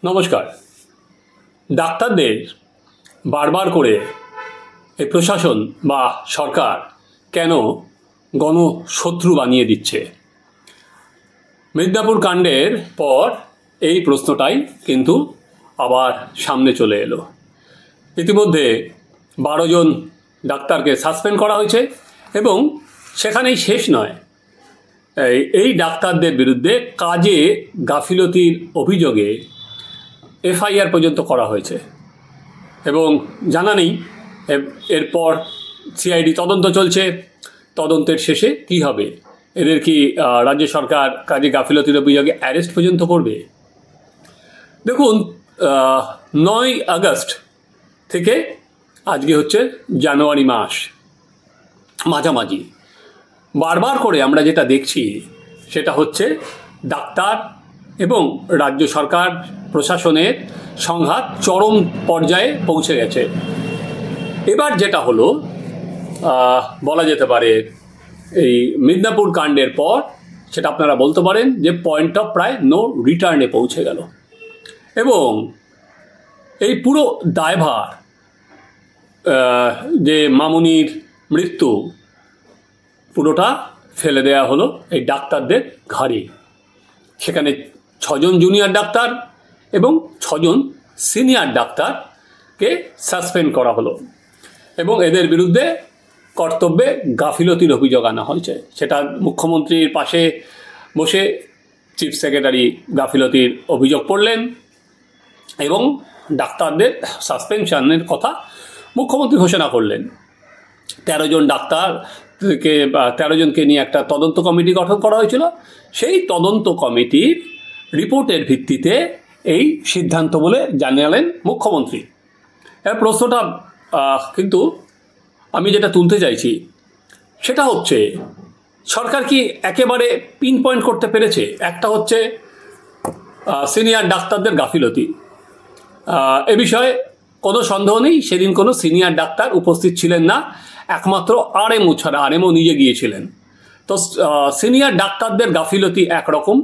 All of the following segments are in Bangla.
নমস্কার। ডাক্তারদের বারবার করে এই প্রশাসন বা সরকার কেন গণশত্রু বানিয়ে দিচ্ছে? মিদনাপুর কাণ্ডের পর এই প্রশ্নটাই কিন্তু আবার সামনে চলে এলো। ইতিমধ্যে 12 জন ডাক্তারকে সাসপেন্ড করা হয়েছে এবং সেখানেই শেষ নয়, এই ডাক্তারদের বিরুদ্ধে কাজে গাফিলতির অভিযোগে এফআইআর পর্যন্ত করা হয়েছে এবং জানা নেই এরপর সিআইডি তদন্ত চলছে। তদন্তের শেষে কি হবে? এদের কি রাজ্য সরকার কাজে গাফিলতির অভিযোগে অ্যারেস্ট পর্যন্ত করবে? দেখুন, 9 আগস্ট থেকে আজকে হচ্ছে জানুয়ারি মাস মাঝামাঝি, বারবার করে আমরা যেটা দেখছি সেটা হচ্ছে ডাক্তার এবং রাজ্য সরকার প্রশাসনের সংঘাত চরম পর্যায়ে পৌঁছে গেছে। এবার যেটা হলো, বলা যেতে পারে এই মিদনাপুর কাণ্ডের পর সেটা আপনারা বলতে পারেন যে পয়েন্ট অফ প্রায় নো রিটার্নে পৌঁছে গেল এবং এই পুরো দায়ভার যে মামুনির মৃত্যু পুরোটা ফেলে দেওয়া হলো এই ডাক্তারদের ঘাড়ে। সেখানে 6 জন জুনিয়র ডাক্তার এবং 6 জন সিনিয়র ডাক্তারকে সাসপেন্ড করা হলো এবং এদের বিরুদ্ধে কর্তব্যে গাফিলতির অভিযোগ আনা হয়েছে। সেটা মুখ্যমন্ত্রীর পাশে বসে চিফ সেক্রেটারি গাফিলতির অভিযোগ পড়লেন এবং ডাক্তারদের সাসপেনশনের কথা মুখ্যমন্ত্রী ঘোষণা করলেন। 13 জন ডাক্তারকে 13 জনকে নিয়ে একটা তদন্ত কমিটি গঠন করা হয়েছিল। সেই তদন্ত কমিটির রিপোর্টের ভিত্তিতে এই সিদ্ধান্ত বলে জানালেন মুখ্যমন্ত্রী। এর প্রশ্নটা কিন্তু আমি যেটা তুলতে চাইছি সেটা হচ্ছে, সরকার কি একেবারে পিন পয়েন্ট করতে পেরেছে? একটা হচ্ছে সিনিয়র ডাক্তারদের গাফিলতি। এ বিষয়ে কোনো সন্দেহ নেই, সেদিন কোনো সিনিয়র ডাক্তার উপস্থিত ছিলেন না, একমাত্র আরএমও ছাড়া। আরএমও নিজে গিয়েছিলেন। তো সিনিয়র ডাক্তারদের গাফিলতি একরকম,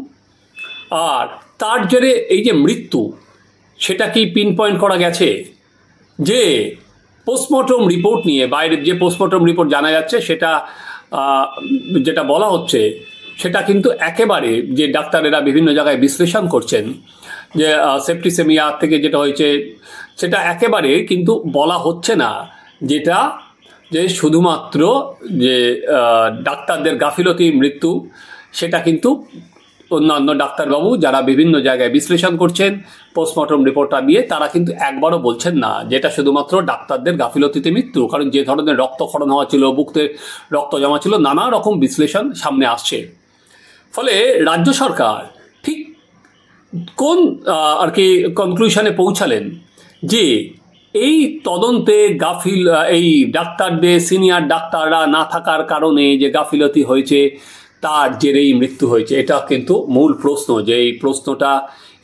আর তার জেরে এই যে মৃত্যু, সেটা কি পিন পয়েন্ট করা গেছে? যে পোস্টমর্টম রিপোর্ট নিয়ে বাইরে যে পোস্টমর্টম রিপোর্ট জানা যাচ্ছে সেটা যেটা বলা হচ্ছে সেটা কিন্তু একেবারে যে ডাক্তারেরা বিভিন্ন জায়গায় বিশ্লেষণ করছেন যে সেপ্টিসেমিয়া থেকে যেটা হয়েছে সেটা একেবারে কিন্তু বলা হচ্ছে না যেটা যে শুধুমাত্র যে ডাক্তারদের গাফিলতি মৃত্যু, সেটা কিন্তু অন্যান্য ডাক্তারবাবু যারা বিভিন্ন জায়গায় বিশ্লেষণ করছেন পোস্টমর্টম রিপোর্টটা দিয়ে, তারা কিন্তু একবারও বলছেন না যেটা শুধুমাত্র ডাক্তারদের গাফিলতিতে মৃত্যু। কারণ যে ধরনের রক্তক্ষরণ হওয়া ছিল, বুকতে রক্ত জমা ছিল, নানা রকম বিশ্লেষণ সামনে আসছে। ফলে রাজ্য সরকার ঠিক কোন আর কি কনক্লুশনে পৌঁছালেন যে এই তদন্তে এই ডাক্তারদের সিনিয়র ডাক্তাররা না থাকার কারণে যে গাফিলতি হয়েছে তার জেরেই মৃত্যু হয়েছে? এটা কিন্তু মূল প্রশ্ন, যে এই প্রশ্নটা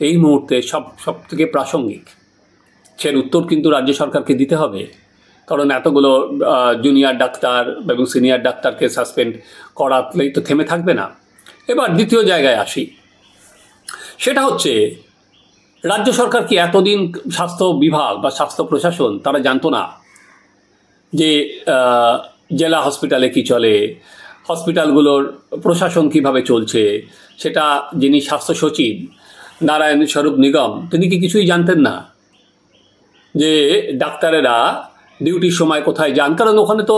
এই মুহূর্তে সব থেকে প্রাসঙ্গিক। সের উত্তর কিন্তু রাজ্য সরকারকে দিতে হবে, কারণ এতগুলো জুনিয়র ডাক্তার এবং সিনিয়র ডাক্তারকে সাসপেন্ড করালেই তো থেমে থাকবে না। এবার দ্বিতীয় জায়গায় আসি, সেটা হচ্ছে রাজ্য সরকার কি এতদিন স্বাস্থ্য বিভাগ বা স্বাস্থ্য প্রশাসন তারা জানতো না যে জেলা হসপিটালে কি চলে, হসপিটালগুলোর প্রশাসন কিভাবে চলছে? সেটা যিনি স্বাস্থ্য সচিব নারায়ণ স্বরূপ নিগম, তিনি কি কিছুই জানতেন না যে ডাক্তারেরা ডিউটির সময় কোথায় যান? কারণ ওখানে তো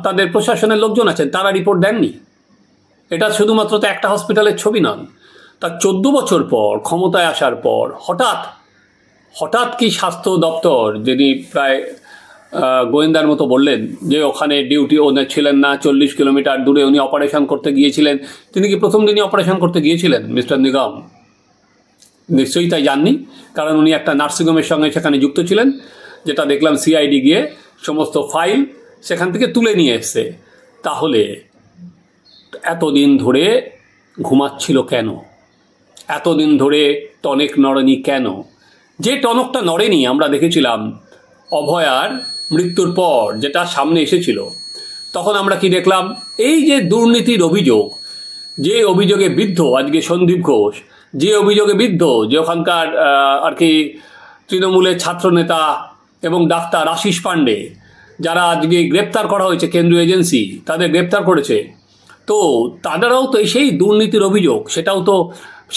তাদের প্রশাসনের লোকজন আছেন, তারা রিপোর্ট দেননি। এটা শুধুমাত্র তো একটা হসপিটালের ছবি নন। তার 14 বছর পর ক্ষমতায় আসার পর হঠাৎ কি স্বাস্থ্য দপ্তর, যিনি প্রায় গোয়েন্দার মতো বললেন যে ওখানে ডিউটি ওনার ছিলেন না, 40 কিলোমিটার দূরে উনি অপারেশন করতে গিয়েছিলেন, তিনি কি প্রথম দিনই অপারেশন করতে গিয়েছিলেন মিস্টার নিগম? নিশ্চয়ই তাই যাননি, কারণ উনি একটা নার্সিংহোমের সঙ্গে সেখানে যুক্ত ছিলেন, যেটা দেখলাম সিআইডি গিয়ে সমস্ত ফাইল সেখান থেকে তুলে নিয়ে এসছে। তাহলে এতদিন ধরে ঘুমাচ্ছিল কেন? এতদিন ধরে টনিক নড়েনি কেন? যে টনকটা নড়েনি আমরা দেখেছিলাম অভয়ার মৃত্যুর পর, যেটা সামনে এসেছিল, তখন আমরা কি দেখলাম? এই যে দুর্নীতির অভিযোগ, যে অভিযোগে বিদ্ধ আজকে সন্দীপ ঘোষ, যে অভিযোগে বিদ্ধ যে ওখানকার আর কি তৃণমূলের ছাত্রনেতা এবং ডাক্তার আশিস পাণ্ডে, যারা আজকে গ্রেপ্তার করা হয়েছে, কেন্দ্রীয় এজেন্সি তাদের গ্রেপ্তার করেছে, তো তাদেরও তো সেই দুর্নীতির অভিযোগ সেটাও তো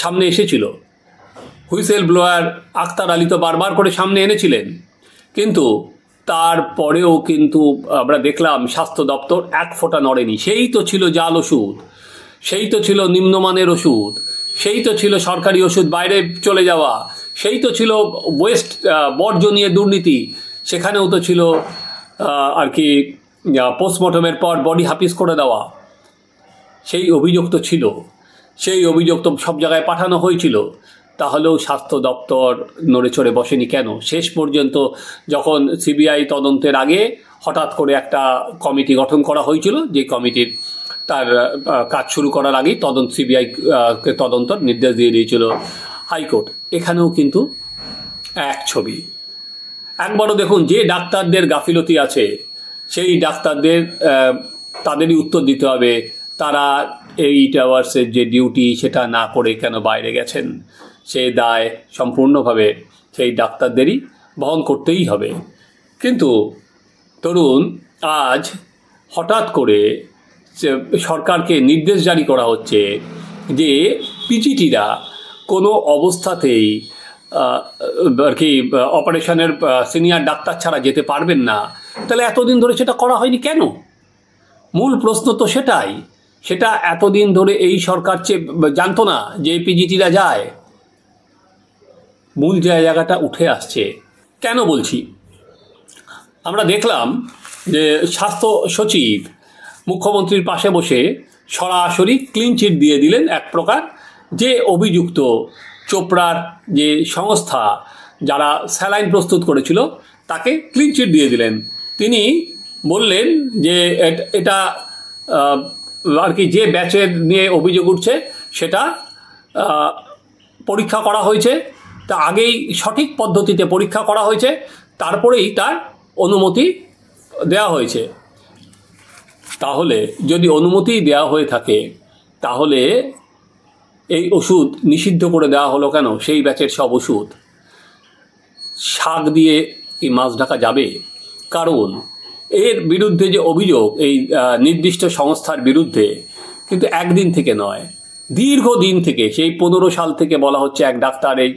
সামনে এসেছিল। হুইসেল ব্লোয়ার আক্তার আলী তো বারবার করে সামনে এনেছিলেন, কিন্তু তারপরেও কিন্তু আমরা দেখলাম স্বাস্থ্য দপ্তর এক ফোঁটা নড়েনি। সেই তো ছিল জাল ওষুধ, সেই তো ছিল নিম্নমানের ওষুধ, সেই তো ছিল সরকারি ওষুধ বাইরে চলে যাওয়া, সেই তো ছিল ওয়েস্ট বর্জ্য নিয়ে দুর্নীতি, সেখানেও তো ছিল আর কি পোস্টমর্টমের পর বডি হাফিজ করে দেওয়া। সেই অভিযোগ তো ছিল, সেই অভিযোগ তো সব জায়গায় পাঠানো হয়েছিল। তাহলেও স্বাস্থ্য দপ্তর নড়ে চড়ে বসেনি কেন? শেষ পর্যন্ত যখন সিবিআই তদন্তের আগে হঠাৎ করে একটা কমিটি গঠন করা হয়েছিল, যে কমিটির তার কাজ শুরু করার আগেই সিবিআই তদন্ত নির্দেশ দিয়ে দিয়েছিল হাইকোর্ট। এখানেও কিন্তু এক ছবি। একবারও দেখুন, যে ডাক্তারদের গাফিলতি আছে সেই ডাক্তারদের তাদেরই উত্তর দিতে হবে, তারা 8 আওয়ার্সের যে ডিউটি সেটা না করে কেন বাইরে গেছেন। সেই দায় সম্পূর্ণভাবে সেই ডাক্তারদেরই বহন করতেই হবে। কিন্তু তরুণ, আজ হঠাৎ করে সরকারকে নির্দেশ জারি করা হচ্ছে যে পিজিটিরা কোনো অবস্থাতেই আর কি অপারেশনের সিনিয়র ডাক্তার ছাড়া যেতে পারবেন না। তাহলে এতদিন ধরে সেটা করা হয়নি কেন? মূল প্রশ্ন তো সেটাই। সেটা এতদিন ধরে এই সরকার জানতো না যে পিজিটিরা যায়। মূল জায়গাটা উঠে আসছে। কেন বলছি? আমরা দেখলাম যে স্বাস্থ্য সচিব মুখ্যমন্ত্রীর পাশে বসে সরাসরি ক্লিন চিট দিয়ে দিলেন এক প্রকার, যে অভিযুক্ত চোপড়ার যে সংস্থা যারা স্যালাইন প্রস্তুত করেছিল তাকে ক্লিন চিট দিয়ে দিলেন। তিনি বললেন যে এটা আর কি যে ব্যাচের নিয়ে অভিযোগ উঠছে সেটা পরীক্ষা করা হয়েছে, তা আগেই সঠিক পদ্ধতিতে পরীক্ষা করা হয়েছে, তারপরেই তার অনুমতি দেওয়া হয়েছে। তাহলে যদি অনুমতি দেওয়া হয়ে থাকে, তাহলে এই ওষুধ নিষিদ্ধ করে দেওয়া হলো কেন? সেই ব্যাচের সব ওষুধ শাক দিয়ে কি মাছ ঢাকা যাবে? কারণ এর বিরুদ্ধে যে অভিযোগ এই নির্দিষ্ট সংস্থার বিরুদ্ধে, কিন্তু একদিন থেকে নয়, দীর্ঘদিন থেকে, সেই 15 সাল থেকে বলা হচ্ছে এক ডাক্তার এই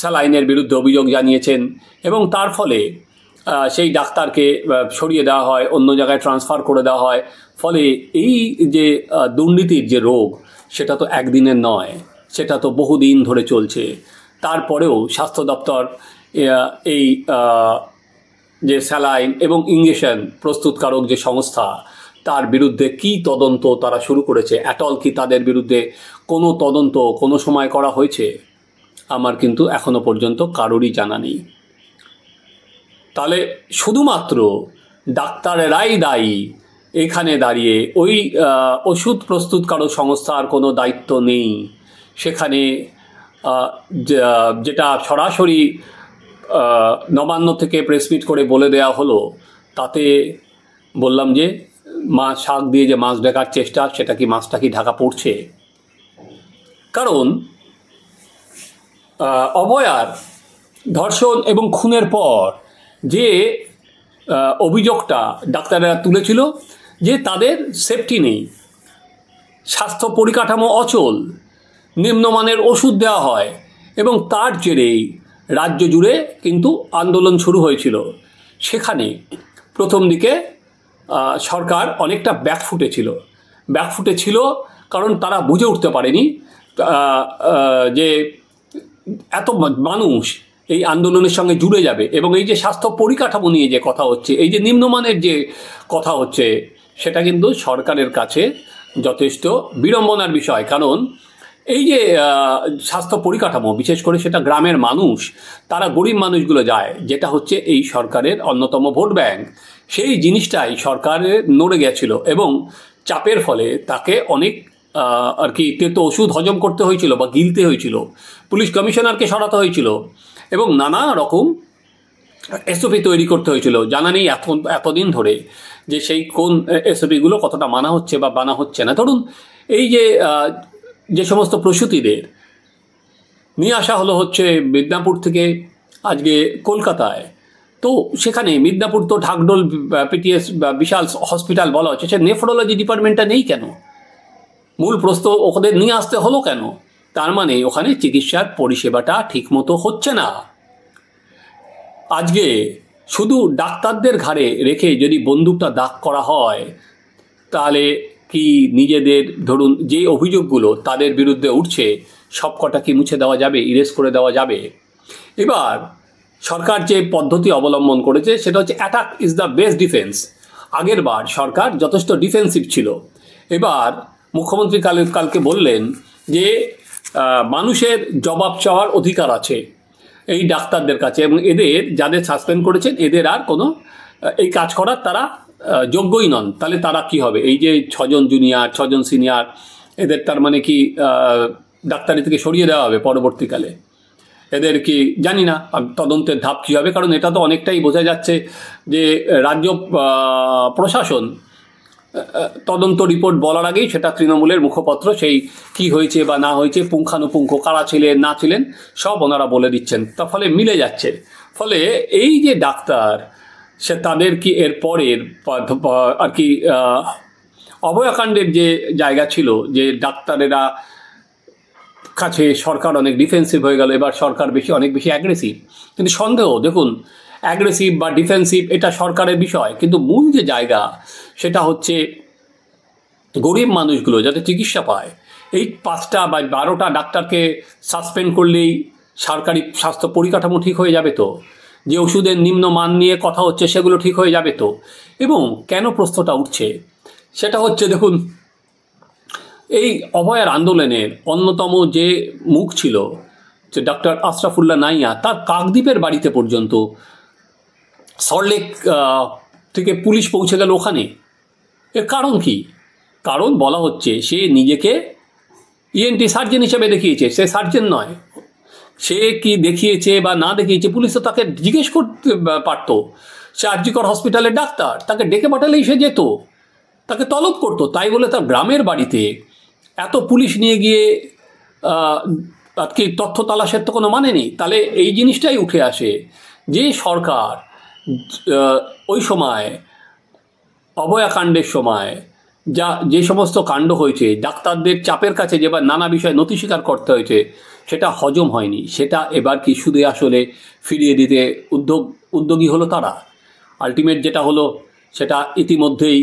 স্যালাইনের বিরুদ্ধে অভিযোগ জানিয়েছেন, এবং তার ফলে সেই ডাক্তারকে সরিয়ে দেওয়া হয়, অন্য জায়গায় ট্রান্সফার করে দেওয়া হয়। ফলে এই যে দুর্নীতির যে রোগ, সেটা তো একদিনের নয়, সেটা তো বহুদিন ধরে চলছে। তারপরেও স্বাস্থ্য দপ্তর এই যে স্যালাইন এবং ইঞ্জেকশন প্রস্তুতকারক যে সংস্থা, তার বিরুদ্ধে কি তদন্ত তারা শুরু করেছে? অ্যাটল কি তাদের বিরুদ্ধে কোনো তদন্ত কোনো সময় করা হয়েছে? আমার কিন্তু এখনো পর্যন্ত কারোরই জানা নেই। তাহলে শুধুমাত্র ডাক্তারেরাই দায়ী। এখানে দাঁড়িয়ে ওই ওষুধ প্রস্তুতকারক সংস্থার কোনো দায়িত্ব নেই। সেখানে যেটা সরাসরি নবান্ন থেকে প্রেসমিট করে বলে দেওয়া হলো, তাতে বললাম যে মাছ শাক দিয়ে যে মাছ ঢাকার চেষ্টা, সেটা কি মাছটা কি ঢাকা পড়ছে? কারণ অভয়ার ধর্ষণ এবং খুনের পর যে অভিযোগটা ডাক্তাররা তুলেছিল যে তাদের সেফটি নেই, স্বাস্থ্য পরিকাঠামো অচল, নিম্নমানের ওষুধ দেওয়া হয়, এবং তার জেরেই রাজ্য জুড়ে কিন্তু আন্দোলন শুরু হয়েছিল। সেখানে প্রথম দিকে সরকার অনেকটা ব্যাকফুটে ছিল, কারণ তারা বুঝে উঠতে পারেনি যে এত মানুষ এই আন্দোলনের সঙ্গে জুড়ে যাবে, এবং এই যে স্বাস্থ্য পরিকাঠামো নিয়ে যে কথা হচ্ছে, এই যে নিম্নমানের যে কথা হচ্ছে, সেটা কিন্তু সরকারের কাছে যথেষ্ট বিড়ম্বনার বিষয়। কারণ এই যে স্বাস্থ্য পরিকাঠামো, বিশেষ করে সেটা গ্রামের মানুষ, তারা গরিব মানুষগুলো যায়, যেটা হচ্ছে এই সরকারের অন্যতম ভোট ব্যাংক, সেই জিনিসটাই সরকারের নড়ে গেছিল, এবং চাপের ফলে তাকে অনেক আর কি তেতো ওষুধ হজম করতে হয়েছিল বা গিলতে হয়েছিল, পুলিশ কমিশনারকে সরাতে হয়েছিল, এবং নানা রকম এসওপি তৈরি করতে হয়েছিল। জানা নেই এতদিন ধরে যে সেই কোন এসওপিগুলো কতটা মানা হচ্ছে বা মানা হচ্ছে না। ধরুন এই যে সমস্ত প্রসূতিদের নিয়ে আসা হলো হচ্ছে মিদনাপুর থেকে আজকে কলকাতায়। তো সেখানে মিদনাপুর তো ঢাকঢোল পিটিএস বিশাল হসপিটাল বলা হচ্ছে, সে নেফ্রোলজি ডিপার্টমেন্টটা নেই কেন? মূল প্রশ্ন, ওদের নিয়ে আসতে হলো কেন? তার মানে ওখানে চিকিৎসার পরিষেবাটা ঠিকমতো হচ্ছে না। আজকে শুধু ডাক্তারদের ঘাড়ে রেখে যদি বন্দুকটা দাগ করা হয়, তাহলে কি নিজেদের ধরুন যে অভিযোগগুলো তাদের বিরুদ্ধে উঠছে সবকটা কি মুছে দেওয়া যাবে, ইরেজ করে দেওয়া যাবে? এবার সরকার যে পদ্ধতি অবলম্বন করেছে সেটা হচ্ছে attack is the best defence. আগের বার সরকার যথেষ্ট ডিফেন্সিভ ছিল। এবার মুখ্যমন্ত্রী কালকে বললেন যে মানুষের জবাব চাওয়ার অধিকার আছে এই ডাক্তারদের কাছে, এবং এদের যাদের সাসপেন্ড করেছেন এদের আর কোনো এই কাজ করার তারা যোগ্যই নন। তাহলে তারা কি হবে? এই যে 6 জন জুনিয়র 6 জন সিনিয়র, এদের তার মানে কি ডাক্তারি থেকে সরিয়ে দেওয়া হবে পরবর্তীকালে? এদের কি জানি না তদন্তের ধাপ কী হবে, কারণ এটা তো অনেকটাই বোঝা যাচ্ছে যে রাজ্য প্রশাসন তদন্ত রিপোর্ট বলার আগেই সেটা তৃণমূলের মুখপত্র সেই কি হয়েছে বা না হয়েছে, পুঙ্খানুপুঙ্খ কারা ছিলেন না ছিলেন সব ওনারা বলে দিচ্ছেন। তার ফলে মিলে যাচ্ছে। ফলে এই যে ডাক্তার, সে তাদের কি এর পরের আর কি অভয়াকাণ্ডের যে জায়গা ছিল, যে ডাক্তারেরা কাছে সরকার অনেক ডিফেন্সিভ হয়ে গেল, এবার সরকার অনেক বেশি অ্যাগ্রেসিভ। কিন্তু সন্দেহ, দেখুন অ্যাগ্রেসিভ বা ডিফেন্সিভ এটা সরকারের বিষয়, কিন্তু মূল যে জায়গা সেটা হচ্ছে গরিব মানুষগুলো যাতে চিকিৎসা পায়। এই 5টা বা 12টা ডাক্তারকে সাসপেন্ড করলেই সরকারি স্বাস্থ্য পরিকাঠামো ঠিক হয়ে যাবে তো? যে ওষুধের নিম্ন মান নিয়ে কথা হচ্ছে সেগুলো ঠিক হয়ে যাবে তো? এবং কেন প্রশ্নটা উঠছে সেটা হচ্ছে, দেখুন এই অভয়ার আন্দোলনের অন্যতম যে মুখ ছিল যে ডক্টর আশরাফুল্লাহ নাইয়া, তার কাকদ্বীপের বাড়িতে পর্যন্ত সল্টলেক থেকে পুলিশ পৌঁছে গেল ওখানে। এর কারণ কি? কারণ বলা হচ্ছে সে নিজেকে ইএনটি সার্জন হিসেবে দেখিয়েছে, সে সার্জন নয়। সে কি দেখিয়েছে বা না দেখিয়েছে পুলিশ তো তাকে জিজ্ঞেস করতে পারত। সে আরজিকর হসপিটালের ডাক্তার, তাকে ডেকে পাঠালেই সে যেত, তাকে তলব করতো। তাই বলে তার গ্রামের বাড়িতে এত পুলিশ নিয়ে গিয়ে আর কি তথ্য তালাশের তো কোনো মানে নেই। তাহলে এই জিনিসটাই উঠে আসে যে সরকার ওই সময় অভয়াকাণ্ডের সময় যে সমস্ত কাণ্ড হয়েছে, ডাক্তারদের চাপের কাছে যেবার নানা বিষয়ে নথি স্বীকার করতে হয়েছে, সেটা হজম হয়নি। সেটা এবার কি সুদে আসলে ফিরিয়ে দিতে উদ্যোগী হলো তারা। আলটিমেট যেটা হলো সেটা ইতিমধ্যেই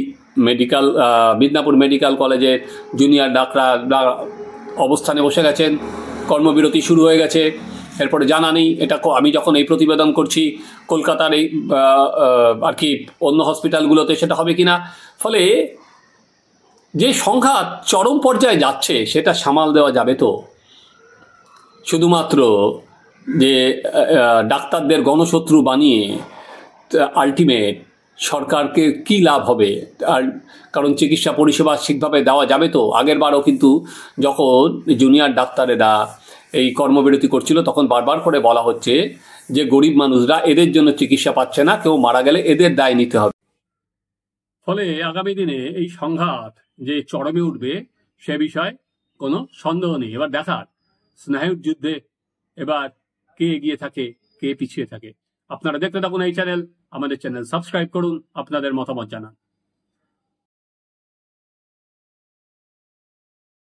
মিদনাপুর মেডিকেল কলেজের জুনিয়র ডাক্তাররা অবস্থানে বসে গেছেন, কর্মবিরতি শুরু হয়ে গেছে। এরপরে জানা নেই এটা আমি যখন এই প্রতিবেদন করছি কলকাতার এই আর কি অন্য হসপিটালগুলোতে সেটা হবে কিনা। ফলে যে সংঘাত চরম পর্যায়ে যাচ্ছে সেটা সামাল দেওয়া যাবে তো? শুধুমাত্র যে ডাক্তারদের গণশত্রু বানিয়ে আলটিমেট সরকারকে কি লাভ হবে? আর কারণ চিকিৎসা পরিষেবা ঠিকভাবে দেওয়া যাবে তো? আগেরবারও কিন্তু যখন জুনিয়র ডাক্তারেরা এই কর্মবিরতি করছিল তখন বারবার করে বলা হচ্ছে যে গরিব মানুষরা এদের জন্য চিকিৎসা পাচ্ছে না, কেউ মারা গেলে এদের দায় নিতে হবে। ফলে আগামী দিনে এই সংঘাত যে চরমে উঠবে সে বিষয়ে কোনো সন্দেহ নেই। এবার দেখার স্নায়ুর যুদ্ধে এবার কে এগিয়ে থাকে, কে পিছিয়ে থাকে। আপনারা দেখতে থাকুন এই চ্যানেল, আমাদের চ্যানেল সাবস্ক্রাইব করুন, আপনাদের মতামত জানান।